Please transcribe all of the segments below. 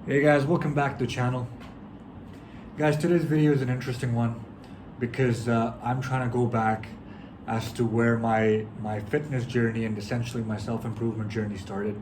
Hey guys, welcome back to the channel. Guys, today's video is an interesting one because I'm trying to go back as to where my fitness journey and essentially my self-improvement journey started,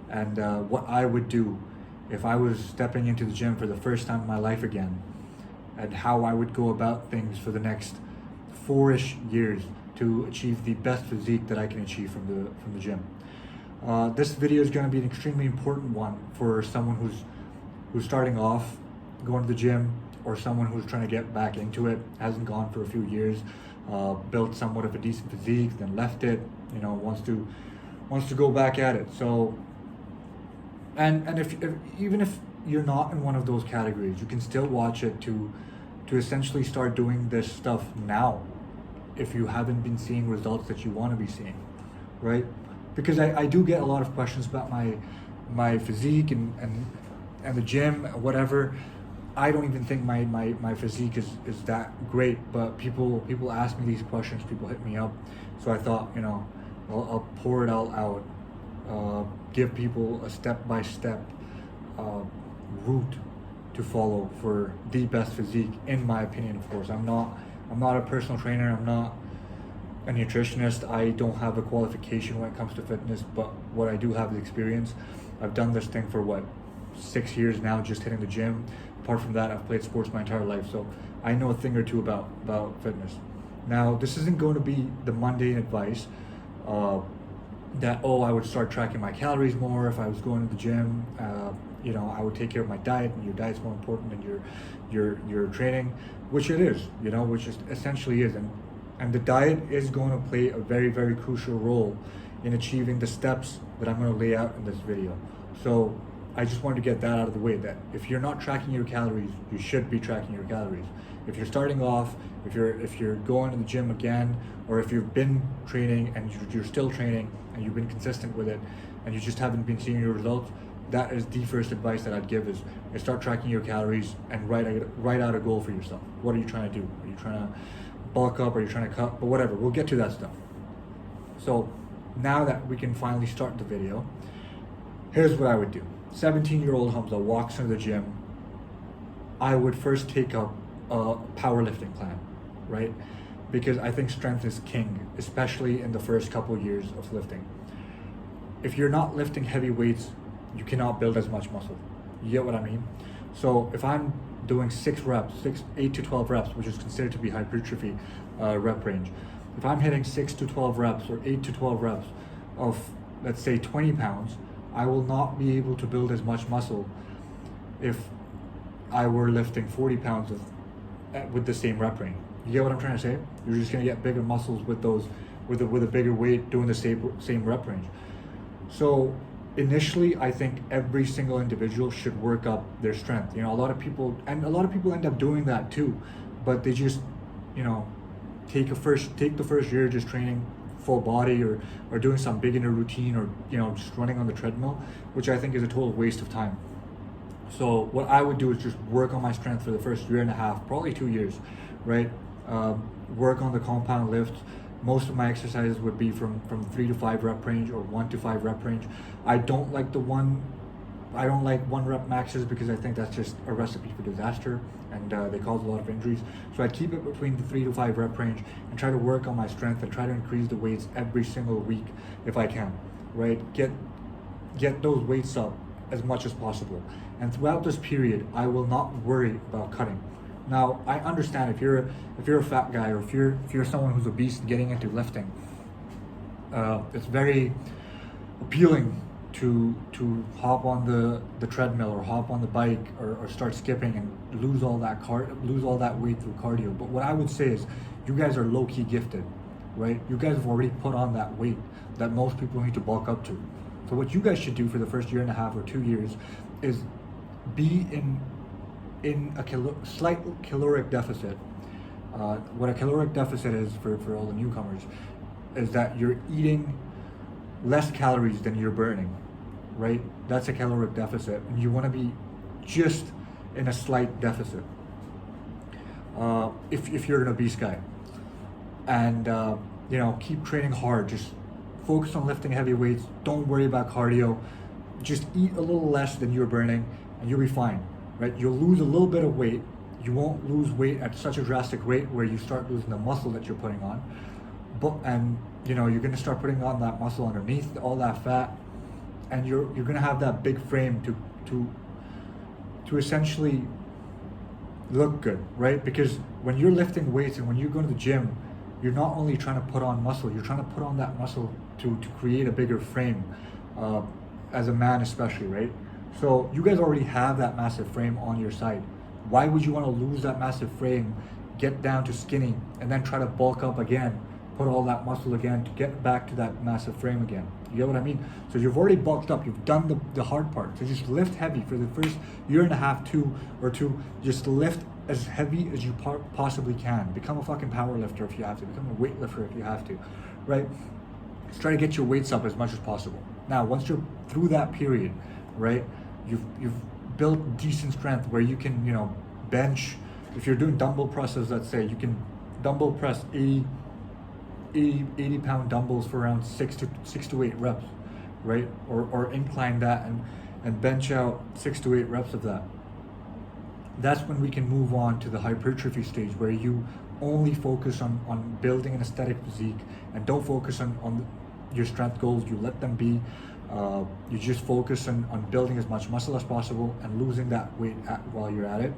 and what I would do if I was stepping into the gym for the first time in my life again, and how I would go about things for the next 4-ish years to achieve the best physique that I can achieve from the gym. This video is going to be an extremely important one for someone who's starting off going to the gym, or someone who's trying to get back into it, hasn't gone for a few years, built somewhat of a decent physique, then left it, wants to go back at it. So, and if even if you're not in one of those categories, you can still watch it to essentially start doing this stuff now, if you haven't been seeing results that you want to be seeing, right? Because I do get a lot of questions about my physique and the gym, whatever. I don't even think my physique is that great, but people ask me these questions, people hit me up. So I thought, I'll pour it all out, give people a step-by-step route to follow for the best physique, in my opinion. Of course, I'm not a personal trainer, I'm not a nutritionist, I don't have a qualification when it comes to fitness, but what I do have is experience. I've done this thing for 6 years now, just hitting the gym. Apart from that, I've played sports my entire life, so I know a thing or two about fitness. Now, this isn't going to be the mundane advice that I would start tracking my calories more if I was going to the gym. I would take care of my diet, and your diet's more important than your training, which it is, which is essentially is, and the diet is going to play a very, very crucial role in achieving the steps that I'm going to lay out in this video. So I just wanted to get that out of the way, that if you're not tracking your calories, you should be tracking your calories. If you're starting off, if you're going to the gym again, or if you've been training and you're still training and you've been consistent with it and you just haven't been seeing your results, that is the first advice that I'd give is start tracking your calories and write out a goal for yourself. What are you trying to do? Are you trying to bulk up? Are you trying to cut? But whatever, we'll get to that stuff. So now that we can finally start the video, here's what I would do. 17-year-old Hamza walks into the gym. I would first take up a powerlifting plan, right? Because I think strength is king, especially in the first couple of years of lifting. If you're not lifting heavy weights, you cannot build as much muscle. You get what I mean? So if I'm doing 8 to 12 reps, which is considered to be hypertrophy rep range, if I'm hitting 6 to 12 reps or 8 to 12 reps of, let's say, 20 pounds, I will not be able to build as much muscle if I were lifting 40 pounds with the same rep range. You get what I'm trying to say? You're just gonna get bigger muscles with a bigger weight doing the same rep range. So initially, I think every single individual should work up their strength. A lot of people end up doing that too, but they just, take the first year just training full body or doing some beginner routine, or just running on the treadmill, which I think is a total waste of time. So what I would do is just work on my strength for the first year and a half, probably 2 years, right? Work on the compound lifts. Most of my exercises would be from 3 to 5 rep range, or 1 to 5 rep range. I don't like one rep maxes, because I think that's just a recipe for disaster, and they cause a lot of injuries. So I keep it between the 3 to 5 rep range and try to work on my strength and try to increase the weights every single week if I can, right? Get those weights up as much as possible. And throughout this period, I will not worry about cutting. Now, I understand if you're a fat guy, or if you're someone who's obese and getting into lifting, it's very appealing to hop on the treadmill or hop on the bike or start skipping and lose all that weight through cardio. But what I would say is, you guys are low-key gifted, right? You guys have already put on that weight that most people need to bulk up to. So what you guys should do for the first year and a half or 2 years is be in a slight caloric deficit. What a caloric deficit is, for all the newcomers, is that you're eating less calories than you're burning, right? That's a caloric deficit, and you want to be just in a slight deficit if you're an obese guy. And keep training hard. Just focus on lifting heavy weights. Don't worry about cardio. Just eat a little less than you're burning, and you'll be fine, right? You'll lose a little bit of weight. You won't lose weight at such a drastic rate where you start losing the muscle that you're putting on. And you know, you're gonna start putting on that muscle underneath all that fat, and you're gonna have that big frame to essentially look good, right? Because when you're lifting weights and when you go to the gym, you're not only trying to put on muscle, you're trying to put on that muscle to create a bigger frame, as a man especially, right? So you guys already have that massive frame on your side. Why would you want to lose that massive frame, get down to skinny, and then try to bulk up again, put all that muscle again to get back to that massive frame again? You get what I mean? So you've already bulked up, you've done the hard part. So just lift heavy for the first year and a half, two, just lift as heavy as you possibly can. Become a fucking power lifter if you have to, become a weightlifter if you have to, right? Just try to get your weights up as much as possible. Now, once you're through that period, right, you've built decent strength where you can, you know, bench. If you're doing dumbbell presses, let's say, you can dumbbell press 80 pound dumbbells for around 6 to 8 reps, right? Or incline that and bench out 6 to 8 reps of that. That's when we can move on to the hypertrophy stage, where you only focus on building an aesthetic physique and don't focus on your strength goals. You let them be. You just focus on building as much muscle as possible and losing that weight while you're at it.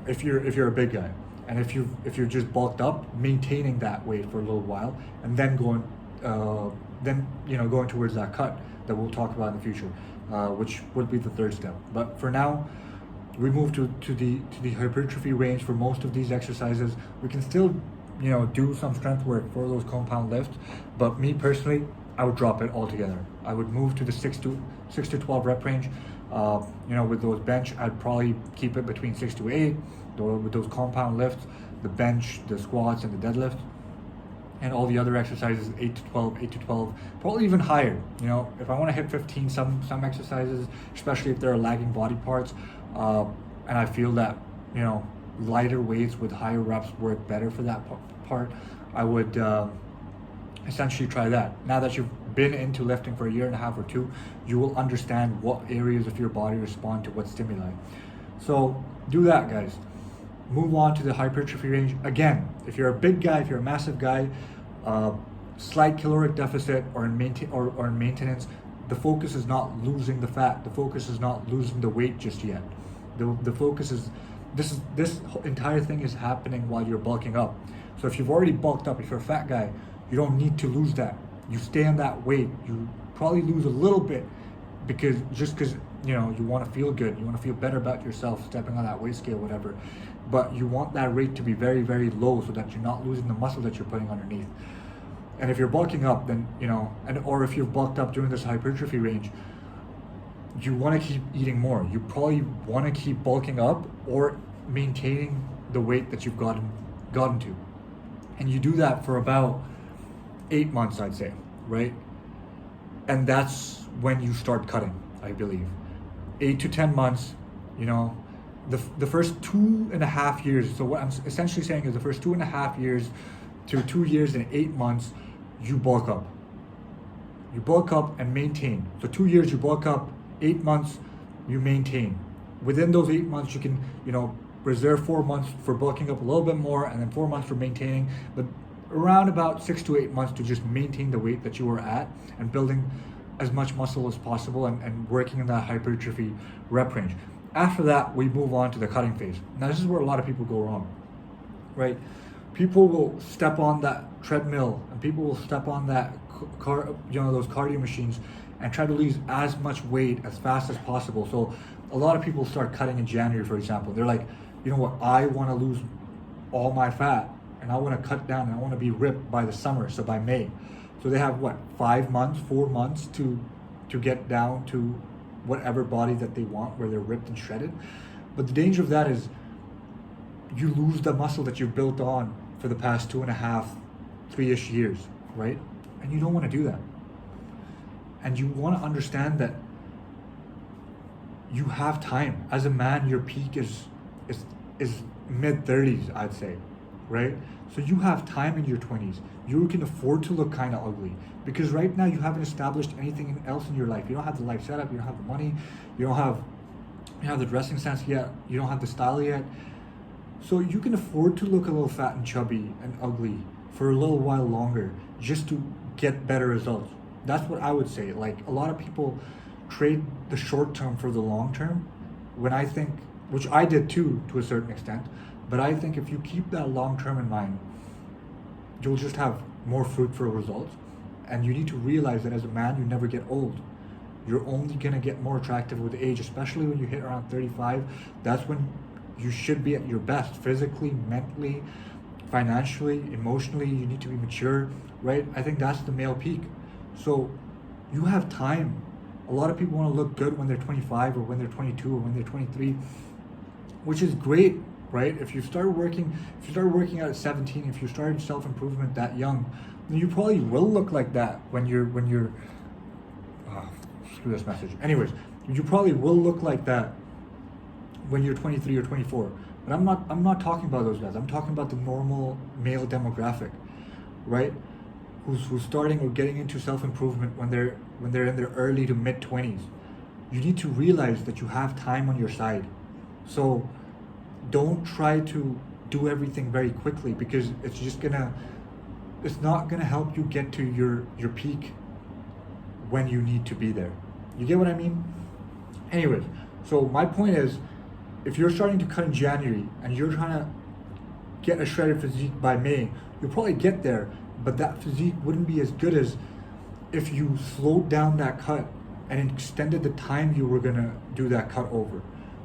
If you're a big guy, and if you're just bulked up, maintaining that weight for a little while, and then going towards that cut that we'll talk about in the future, which would be the third step. But for now, we move to the hypertrophy range for most of these exercises. We can still, you know, do some strength work for those compound lifts, but me personally, I would drop it altogether. I would move to the 6 to 12 rep range. You know, with those bench, I'd probably keep it between 6 to 8. With those compound lifts, the bench, the squats, and the deadlift, and all the other exercises, 8 to 12, probably even higher. You know, if I want to hit 15, some exercises, especially if there are lagging body parts, and I feel that, you know, lighter weights with higher reps work better for that part, I would essentially try that. Now that you've been into lifting for a year and a half or two, you will understand what areas of your body respond to what stimuli. So do that, guys. Move on to the hypertrophy range. Again, if you're a big guy, if you're a massive guy, slight caloric deficit or in maintenance, the focus is not losing the fat. The focus is not losing the weight just yet. The focus is this entire thing is happening while you're bulking up. So if you've already bulked up, if you're a fat guy, you don't need to lose that. You stay on that weight. You probably lose a little bit because you know, you want to feel good, you want to feel better about yourself stepping on that weight scale, whatever. But you want that rate to be very, very low so that you're not losing the muscle that you're putting underneath. And if you're bulking up, then, you know, or if you've bulked up during this hypertrophy range, you want to keep eating more. You probably want to keep bulking up or maintaining the weight that you've gotten to. And you do that for about 8 months, I'd say, right? And that's when you start cutting, I believe. 8 to 10 months, you know, the first 2.5 years. So what I'm essentially saying is the first 2.5 years to 2 years and 8 months, you bulk up. You bulk up and maintain. So 2 years you bulk up, 8 months you maintain. Within those 8 months, you can, you know, reserve 4 months for bulking up a little bit more, and then 4 months for maintaining. But around about 6 to 8 months to just maintain the weight that you were at and building as much muscle as possible and working in that hypertrophy rep range. After that, we move on to the cutting phase. Now, this is where a lot of people go wrong, right? People will step on that treadmill and people will step on that those cardio machines and try to lose as much weight as fast as possible. So a lot of people start cutting in January, for example. They're like, you know what, I want to lose all my fat and I want to cut down and I want to be ripped by the summer, so by May. So they have 4 months to get down to whatever body that they want, where they're ripped and shredded. But the danger of that is you lose the muscle that you've built on for the past 2.5, 3-ish years, right? And you don't want to do that. And you want to understand that you have time. As a man, your peak is mid-30s, I'd say, right? So you have time in your 20s. You can afford to look kind of ugly because right now you haven't established anything else in your life. You don't have the life setup, you don't have the money, you don't have You have the dressing sense yet. You don't have the style yet. So you can afford to look a little fat and chubby and ugly for a little while longer just to get better results. That's what I would say. Like a lot of people trade the short term for the long term when I think, which I did too to a certain extent, but I think if you keep that long term in mind, you'll just have more fruitful results. And you need to realize that as a man, you never get old. You're only gonna get more attractive with age, especially when you hit around 35. That's when you should be at your best, physically, mentally, financially, emotionally. You need to be mature, right? I think that's the male peak. So you have time. A lot of people want to look good when they're 25 or when they're 22 or when they're 23, which is great, right? If you start working out at 17, if you started self-improvement that young, then you probably will look like that when you're screw this message. Anyways, you probably will look like that when you're 23 or 24. But I'm not talking about those guys. I'm talking about the normal male demographic, right? Who's starting or getting into self-improvement when they're in their early to mid 20s. You need to realize that you have time on your side. So don't try to do everything very quickly, because it's not gonna help you get to your peak when you need to be there. You get what I mean? Anyways, so my point is, if you're starting to cut in January and you're trying to get a shredded physique by May, you'll probably get there, but that physique wouldn't be as good as if you slowed down that cut and extended the time you were gonna do that cut over.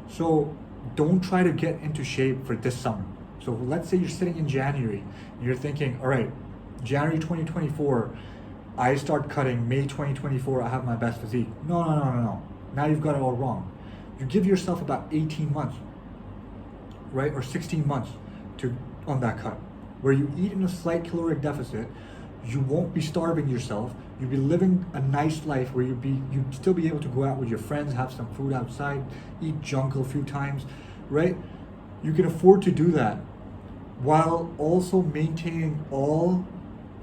So don't try to get into shape for this summer. So let's say you're sitting in January and you're thinking, all right, January 2024, I start cutting, May 2024, I have my best physique. No. Now you've got it all wrong. You give yourself about 18 months, right? Or 16 months on that cut, where you eat in a slight caloric deficit. You won't be starving yourself. You'll be living a nice life where you'd still be able to go out with your friends, have some food outside, eat junk a few times, right? You can afford to do that while also maintaining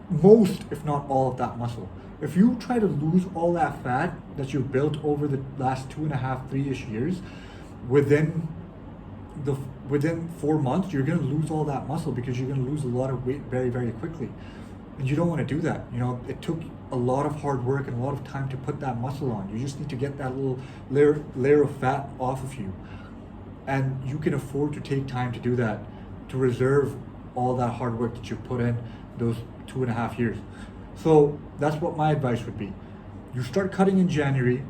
most, if not all, of that muscle. If you try to lose all that fat that you've built over the last 2.5, 3-ish years, within 4 months, you're gonna lose all that muscle, because you're gonna lose a lot of weight very, very quickly. And you don't want to do that. You know, it took a lot of hard work and a lot of time to put that muscle on. You just need to get that little layer of fat off of you. And you can afford to take time to do that, to reserve all that hard work that you put in those 2.5 years. So that's what my advice would be. You start cutting in January,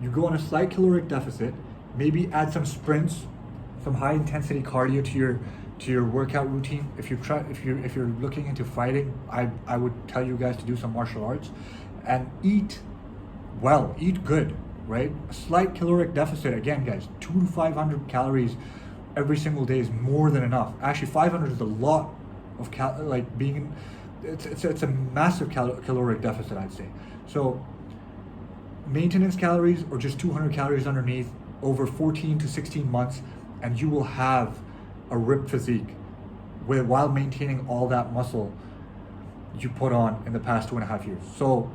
you go on a slight caloric deficit, maybe add some sprints, some high intensity cardio to your workout routine. If you're looking into fighting, I would tell you guys to do some martial arts, and eat well, eat good, right? A slight caloric deficit, again guys, 200 to 500 calories every single day is more than enough. Actually 500 is a lot of it's a massive caloric deficit, I'd say. So maintenance calories, or just 200 calories underneath, over 14 to 16 months, and you will have a ripped physique while maintaining all that muscle you put on in the past 2.5 years. So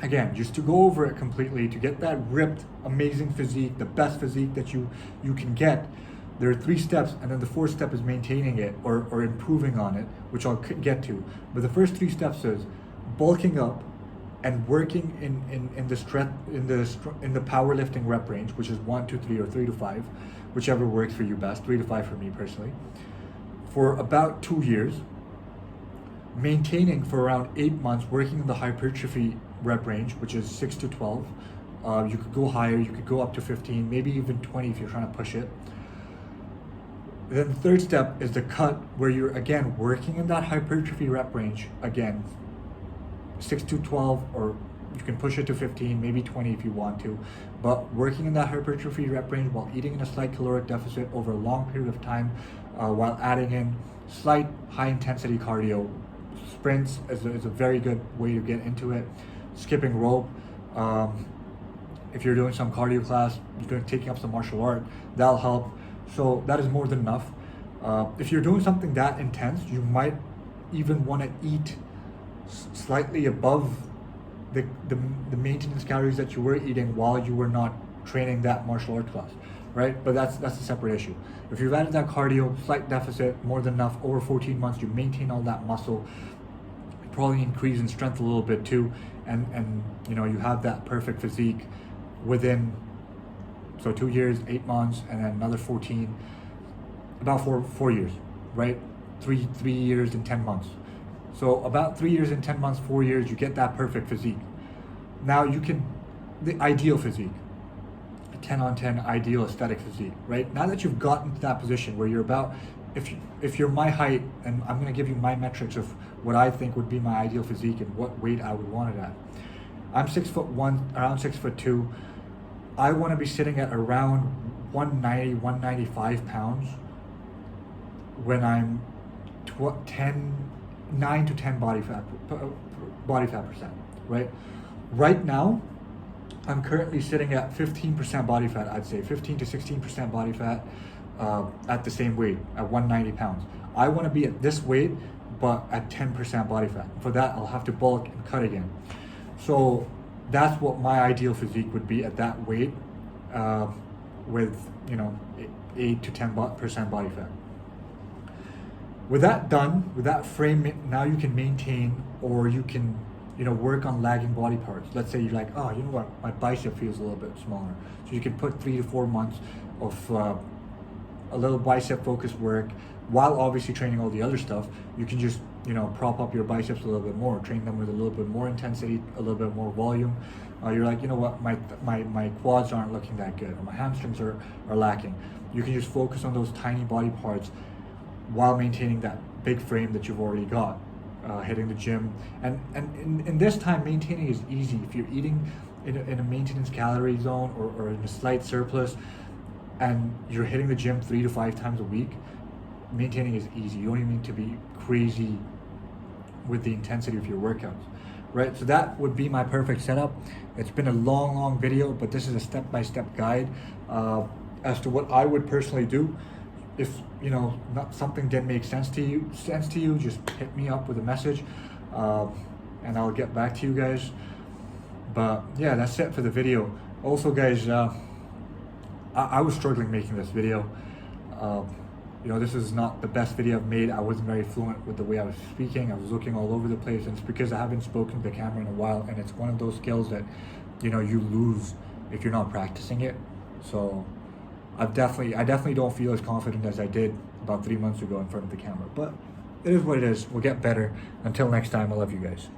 again, just to go over it completely, to get that ripped, amazing physique, the best physique that you can get, there are 3 steps, and then the 4th step is maintaining it or improving on it, which I'll get to. But the first 3 steps is bulking up and working in the powerlifting rep range, which is 1 to 3 or 3 to 5, whichever works for you best. 3 to 5 for me personally, for about 2 years, maintaining for around 8 months, working in the hypertrophy rep range, which is 6 to 12. You could go higher, you could go up to 15, maybe even 20 if you're trying to push it. Then the 3rd step is the cut, where you're again working in that hypertrophy rep range, again 6 to 12, or you can push it to 15, maybe 20 if you want to, but working in that hypertrophy rep range while eating in a slight caloric deficit over a long period of time, while adding in slight high intensity cardio. Sprints is a very good way to get into it. Skipping rope, if you're doing some cardio class, you're taking up some martial art, that'll help. So that is more than enough. If you're doing something that intense, you might even want to eat slightly above the maintenance calories that you were eating while you were not training that martial art class. right? But that's a separate issue. If you've added that cardio, slight deficit, more than enough, over 14 months, you maintain all that muscle, you probably increase in strength a little bit too, and you know, you have that perfect physique within, so 2 years, 8 months, and then another 14, about four years, right? Three years and 10 months. So about 3 years and 10 months, 4 years, you get that perfect physique. Now you can, the ideal physique, 10 on 10 ideal aesthetic physique, right? Now that you've gotten to that position where you're about, if you're my height, and I'm gonna give you my metrics of what I think would be my ideal physique and what weight I would want it at. I'm 6'1", around 6'2". I wanna be sitting at around 190, 195 pounds when I'm 9 to 10 body fat percent, right? Right now, I'm currently sitting at 15% body fat, I'd say 15 to 16% body fat at the same weight, at 190 pounds. I want to be at this weight, but at 10% body fat. For that, I'll have to bulk and cut again. So that's what my ideal physique would be at that weight, with, you know, 8 to 10% body fat. With that done, with that frame, now you can maintain, or you can, you know, work on lagging body parts. Let's say you're like, oh, you know what, my bicep feels a little bit smaller. So you can put 3 to 4 months of a little bicep focused work, while obviously training all the other stuff. You can just, you know, prop up your biceps a little bit more, train them with a little bit more intensity, a little bit more volume. You're like, you know what, my quads aren't looking that good, or my hamstrings are lacking. You can just focus on those tiny body parts while maintaining that big frame that you've already got. Hitting the gym, and in this time, maintaining is easy. If you're eating in a maintenance calorie zone, or in a slight surplus, and you're hitting the gym 3 to 5 times a week, maintaining is easy. You don't even need to be crazy with the intensity of your workouts, right? So that would be my perfect setup. It's been a long video, but this is a step-by-step guide as to what I would personally do. If, you know, something didn't make sense to you, just hit me up with a message, and I'll get back to you guys. But yeah, that's it for the video. Also, guys, I was struggling making this video. You know, this is not the best video I've made. I wasn't very fluent with the way I was speaking. I was looking all over the place, and it's because I haven't spoken to the camera in a while, and it's one of those skills that, you know, you lose if you're not practicing it. So I definitely don't feel as confident as I did about 3 months ago in front of the camera, but it is what it is. We'll get better. Until next time, I love you guys.